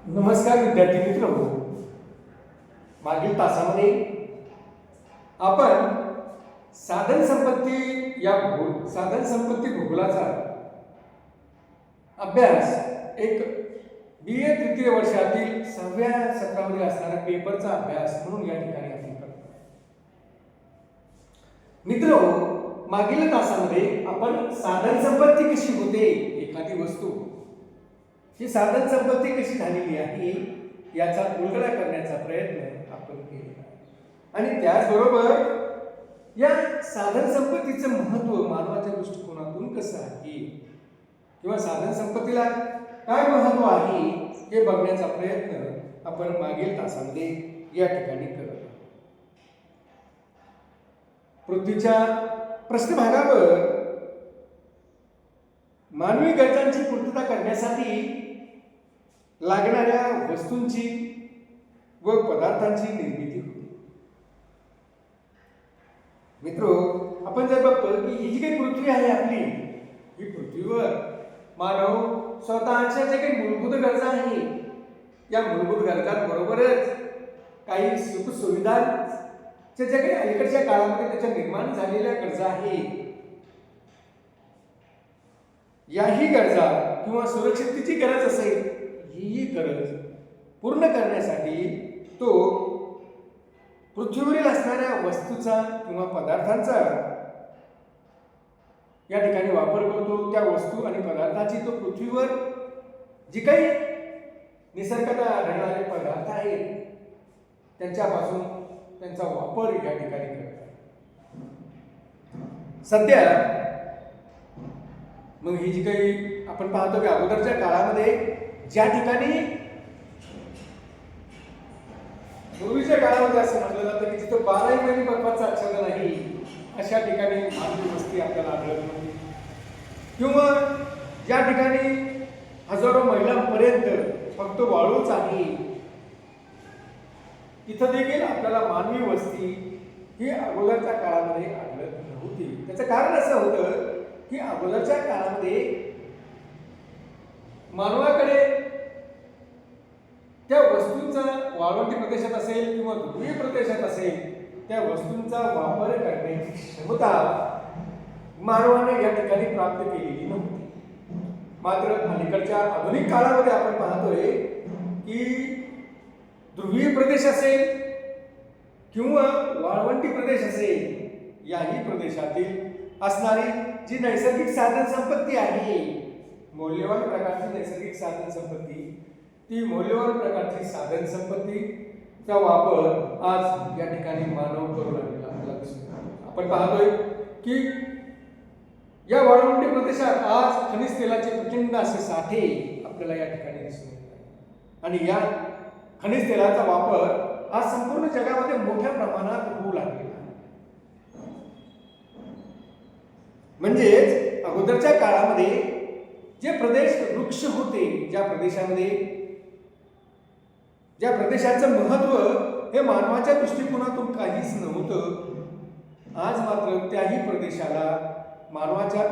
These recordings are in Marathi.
नमस्कार विद्यार्थी मित्र, मागील तासामध्ये आपण साधन संपत्ती भूगोलाचा अभ्यास एक BA तृतीय वर्षातील 6व्या सत्रामध्ये असणारा पेपरचा अभ्यास म्हणून या ठिकाणी आपण करतो. मित्र, मागील तासामध्ये आपण साधन संपत्ती कशी होते, एखादी वस्तू ही साधन संपत्ती कशी झालेली आहे याचा उलगडा करण्याचा प्रयत्न आपण केला आणि त्याचबरोबर या साधन संपत्तीचं महत्त्व मानवाच्या दृष्टिकोनातून कसं आहे किंवा साधन संपत्तीला काय महत्त्व आहे हे बघण्याचा प्रयत्न आपण मागील तासामध्ये या ठिकाणी करत आहोत. पृथ्वीच्या पृष्ठभागावर मानवी गरजांची पूर्तता करण्यासाठी लागणाऱ्या वस्तूंची व पदार्थांची निर्मिती होते. मित्रो, आपण जर बघतो की ही जी काही पृथ्वी आहे आपली, ही पृथ्वीवर मानव स्वतःच्या ज्या काही मूलभूत गरजा आहे या मूलभूत गरजांबरोबरच काही सुख सुविधांच्या ज्या काही अलीकडच्या काळामध्ये त्याच्या निर्माण झालेल्या गरजा आहेत, याही गरजा किंवा सुरक्षिततेची गरज असेल, ही गरज पूर्ण करण्यासाठी तो पृथ्वीवरील असणाऱ्या वस्तूचा किंवा पदार्थांचा या ठिकाणी वापर करतो. त्या वस्तू आणि पदार्थाची तो पृथ्वीवर जी काही निसर्गात आढळणारे पदार्थ आहेत त्यांच्यापासून त्यांचा वापर या ठिकाणी करतात. सध्या मग ही जी काही आपण पाहतो की अगोदरच्या काळामध्ये ज्या ठिकाणी पूर्वीच्या काळामध्ये असं म्हटलं जातं की जिथं 12 महिने बर्फाचा आच्छादन नाही अशा ठिकाणी मानवी वस्ती आपल्याला आढळत होती, किंवा ज्या ठिकाणी हजारो मैलांपर्यंत फक्त वाळूच आहे तिथं देखील आपल्याला मानवी वस्ती ही अगोदरच्या काळामध्ये आढळत नव्हती. त्याचं कारण असं होतं की अगोदरच्या काळामध्ये मानवाकडे त्या वस्तूंचा वाळवंटी प्रदेशात असेल किंवा ध्रुवीय प्रदेशात असेल त्या वस्तूंचा वापर करण्याची क्षमता मानवाने या ठिकाणी प्राप्त केलेली नव्हती. मात्र अलीकडच्या आधुनिक काळामध्ये आपण पाहतोय की ध्रुवीय प्रदेश असेल किंवा वाळवंटी प्रदेश असेल, याही प्रदेशातील असणारी जी नैसर्गिक साधन संपत्ती आहे, मौल्यवान प्रकारची नैसर्गिक साधन संपत्ती, ती मौल्यवान प्रकारची साधन संपत्तीचा वापर आज या ठिकाणी मानव करू लागलेला आपल्याला दिसून येतो. आपण पाहतोय की या वाळवंटी प्रदेशात आज खनिज तेलाचे प्रचंड असे साठे आपल्याला या ठिकाणी दिसून येतात आणि या खनिज तेलाचा वापर आज संपूर्ण जगामध्ये मोठ्या प्रमाणात होऊ लागलेला आहे. म्हणजेच अगोदरच्या काळामध्ये जे प्रदेश वृक्ष होते, ज्या प्रदेशाचं महत्त्व हे मानवाच्या दृष्टिकोनातून काहीच नव्हतं, आज मात्र त्याही प्रदेशाला मानवाच्या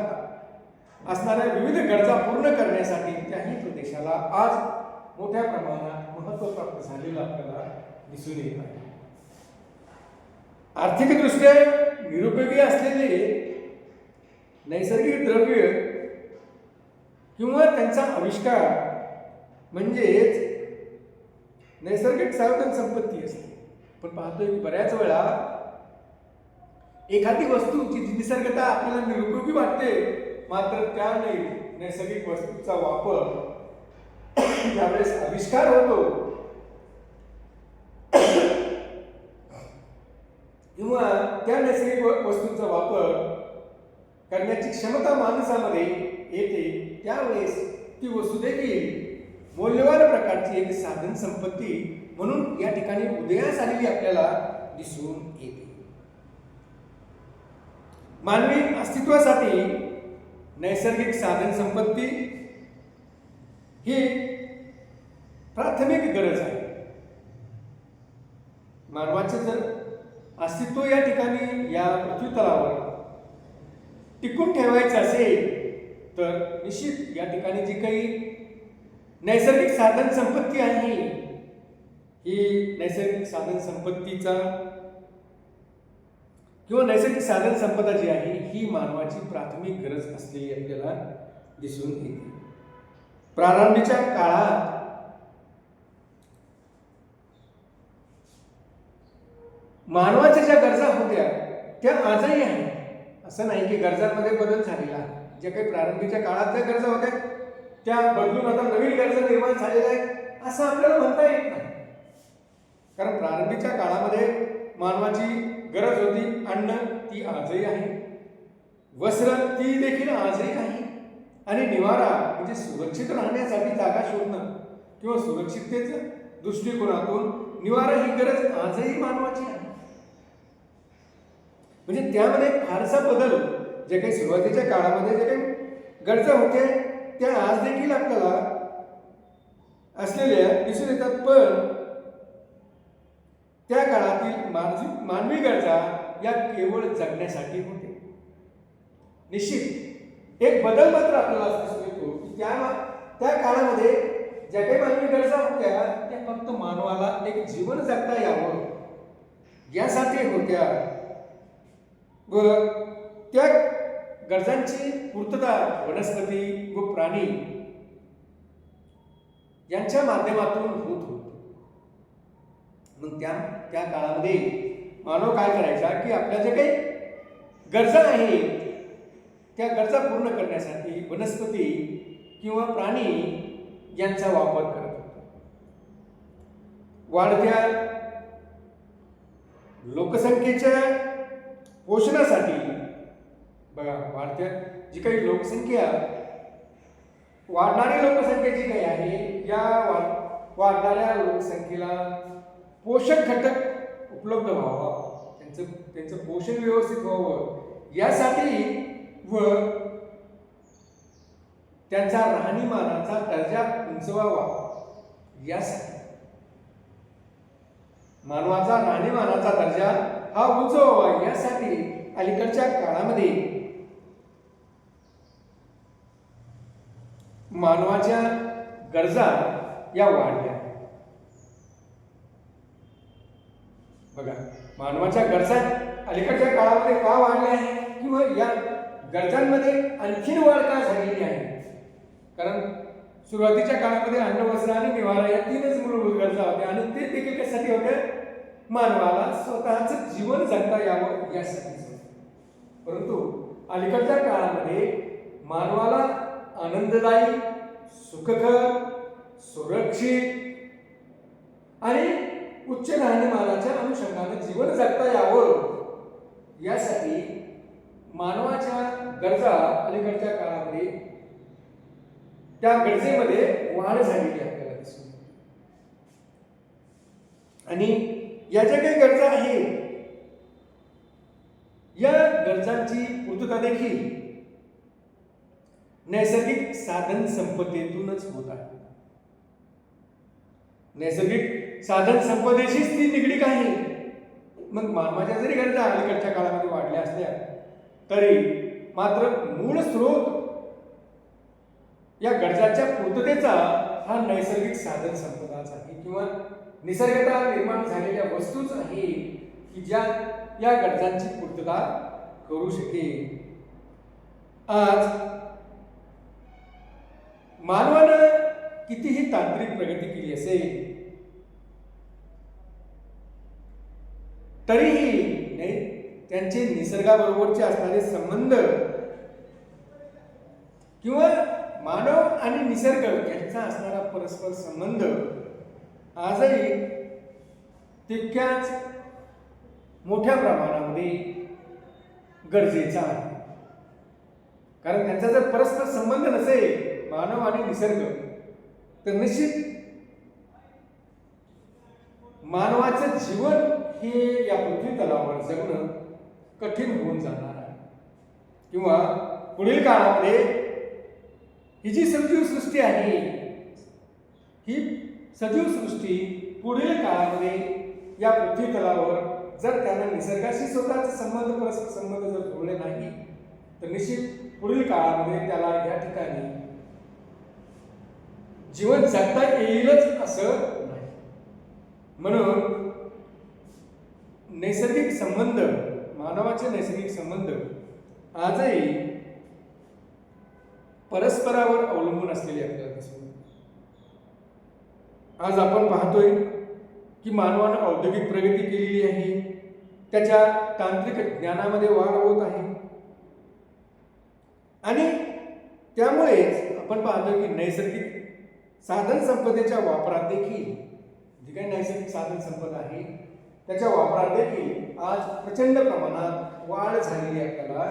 असणाऱ्या विविध गरजा पूर्ण करण्यासाठी त्याही प्रदेशाला आज मोठ्या प्रमाणात महत्त्व प्राप्त झालेलं आपल्याला दिसून येत आहे. आर्थिकदृष्ट्या निरुपयोगी असलेले नैसर्गिक द्रव्य किंवा त्यांचा आविष्कार म्हणजेच नैसर्गिक साधन संपत्ती असते. आपण पाहतोय की बऱ्याच वेळा एखादी वस्तू जी निसर्गतः आपल्याला निरुपयोगी वाटते, मात्र त्या नैसर्गिक वस्तूचा वापर ज्यावेळेस आविष्कार होतो किंवा त्या नैसर्गिक वस्तूंचा वापर करण्याची क्षमता माणसामध्ये येते, त्यावेळेस ती वस्तू देखील मौल्यवान प्रकारची एक साधन संपत्ती म्हणून या ठिकाणी उदयास आलेली आपल्याला दिसून येते. मानवी अस्तित्वासाठी नैसर्गिक साधन संपत्ती ही प्राथमिक गरज आहे. मानवाचे जर अस्तित्व या ठिकाणी या पृथ्वीतलावर टिकून ठेवायचं असेल तर निश्चित या ठिकाणी जी काही नैसर्गिक साधन संपत्ती आहे ही नैसर्गिक साधन संपत्तीचा किंवा नैसर्गिक साधन संपदा जी आहे ही मानवाची प्राथमिक गरज असलेली आपल्याला दिसून येते. प्रारंभीच्या काळात मानवाच्या ज्या गरजा होत्या त्या आजही आहेत. असं नाही की गरजांमध्ये बदल झालेला आहे. ज्या काही प्रारंभीच्या काळात ज्या गरजा होत्या त्या बदलून आता नवीन गरजा निर्माण झालेल्या आहेत असं आपल्याला म्हणता येत नाही. कारण प्रारंभीच्या काळामध्ये मानवाची गरज होती अन्न, ती आजही आहे. वस्त्र, ती देखील आजही आहे. आणि निवारा म्हणजे सुरक्षित राहण्यासाठी जागा शोधणं किंवा सुरक्षिततेच्या दृष्टिकोनातून निवारा ही गरज आजही मानवाची आहे. म्हणजे त्यामध्ये फारसा बदल जे काही सुरुवातीच्या काळामध्ये जे काही गरजा होत्या त्या आज देखील आपल्याला असलेल्या दिसून येतात. पण त्या काळातील मानवी गरजा या केवळ जगण्यासाठी होते. निश्चित एक बदल मात्र आपल्याला दिसून येतो की त्या काळामध्ये ज्या काही मानवी गरजा होत्या त्या फक्त मानवाला एक जीवन जगता यावं यासाठी होत्या व त्या गरजांची पूर्तता वनस्पती व प्राणी यांच्या माध्यमातून होत होती. मग त्या काळामध्ये मानव काय करायचा की आपल्या ज्या काही गरजा आहेत त्या गरजा पूर्ण करण्यासाठी वनस्पती किंवा प्राणी यांचा वापर करत होता. वाढत्या लोकसंख्येच्या पोषणासाठी बघा, वाढत्या जी काही लोकसंख्या वाढणारी लोकसंख्या जी काही आहे या वाढणाऱ्या लोकसंख्येला पोषक घटक उपलब्ध व्हावा, त्यांचं पोषण व्यवस्थित व्हावं यासाठी व त्यांचा राहणीमानाचा दर्जा उंचवावा यासाठी मानवाचा राहणीमानाचा दर्जा हा उंचवावा यासाठी अलीकडच्या काळामध्ये मानवाच्या गरजा या वाढल्या. बघा, मानवाच्या गरजा अलीकडच्या काळामध्ये का वाढल्या आहे किंवा या गरजांमध्ये आणखीन वाढ का झालेली आहे? कारण सुरुवातीच्या काळामध्ये अन्न, वस्त्र आणि निवारा या तीनच मूलभूत गरजा होत्या आणि ते देखील कशासाठी होत्या? मानवाला स्वतःचं जीवन जगता यावं यासाठी. परंतु अलीकडच्या काळामध्ये मानवाला आनंददायी, सुखकर, सुरक्षित आणि उच्च राहणीमानाच्या अनुषंगाने जीवन जगता यावं यासाठी मानवाच्या गरजा अलीकडच्या काळामध्ये त्या गरजेमध्ये वाढ झालेली आपल्याला दिसून येते. आणि या ज्या काही गरजा आहेत या गरजांची पूर्तता देखील नैसर्गिक साधन संपत्तीतूनच होत आहे. नैसर्गिक साधन संपदेशीच ती निगडीत आहे. मग मानवाच्या जरी गरजा अलीकडच्या काळामध्ये वाढल्या असल्या तरी मात्र मूळ स्रोत या गरजाच्या पूर्ततेचा हा नैसर्गिक साधन संपदाच आहे किंवा निसर्गता निर्माण झालेल्या वस्तूच आहे की ज्या या गरजांची पूर्तता करू शकेल. आज मानवानं कितीही तांत्रिक प्रगती केली असेल तरीही त्यांचे निसर्गाबरोबरचे असणारे संबंध किंवा मानव आणि निसर्ग यांचा असणारा परस्पर संबंध आजही तितक्याच मोठ्या प्रमाणामध्ये गरजेचा आहे. कारण त्यांचा जर परस्पर संबंध नसेल मानव आणि निसर्ग तर निश्चित मानवाचं जीवन हे या पृथ्वी तलावर जगणं कठीण होऊन जाणार आहे. किंवा पुढील काळामध्ये ही जी सजीव सृष्टी आहे ही सजीव सृष्टी पुढील काळामध्ये या पृथ्वी तलावर जर त्यांना निसर्गाशी स्वतःचा संबंध परस्पर संबंध जर जोडले नाही तर निश्चित पुढील काळामध्ये त्याला या ठिकाणी जीवन जगता येईलच असं नाही. म्हणून नैसर्गिक संबंध, मानवाचे नैसर्गिक संबंध आजही परस्परावर अवलंबून असलेले आपल्याला दिसून येतात. आज आपण पाहतोय की मानवानं औद्योगिक प्रगती केलेली आहे, त्याच्या तांत्रिक ज्ञानामध्ये वाढ होत आहे आणि त्यामुळेच आपण पाहतोय की नैसर्गिक साधन संपदेच्या वापरात देखील, जी काही नैसर्गिक साधन संपदा आहे त्याच्या वापरात देखील आज प्रचंड प्रमाणात वाढ झालेली आपल्याला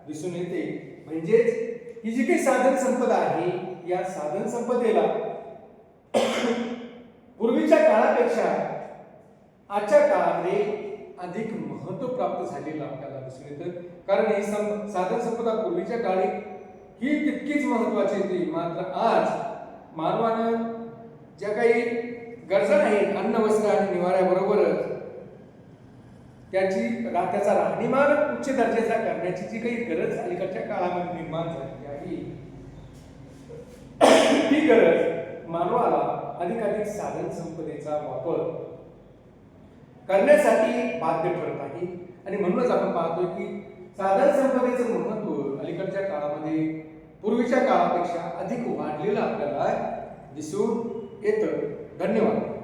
दिसून येते. म्हणजेच ही जी काही साधन संपदा आहे, या साधन संपदेला पूर्वीच्या काळापेक्षा आजच्या काळामध्ये अधिक महत्त्व प्राप्त झालेलं आपल्याला दिसून येतं. कारण ही साधन संपदा पूर्वीच्या काळी ही तितकीच महत्त्वाची होती, मात्र आज मानवानं ज्या काही गरजा आहेत, अन्न वस्त्र आणि निवाऱ्याबरोबरच त्याचा राहणीमान उच्च दर्जाचा करण्याची जी काही गरज अलीकडच्या काळामध्ये निर्माण झाली आहे, ती गरज मानवाला अधिकाधिक साधन संपदेचा वापर करण्यासाठी बाध्य ठरत आहे. आणि म्हणूनच आपण पाहतोय की साधन संपदेचं महत्त्व अलीकडच्या काळामध्ये पूर्वीच्या काळापेक्षा अधिक वाढलेलं आपल्याला दिसून येतं. धन्यवाद.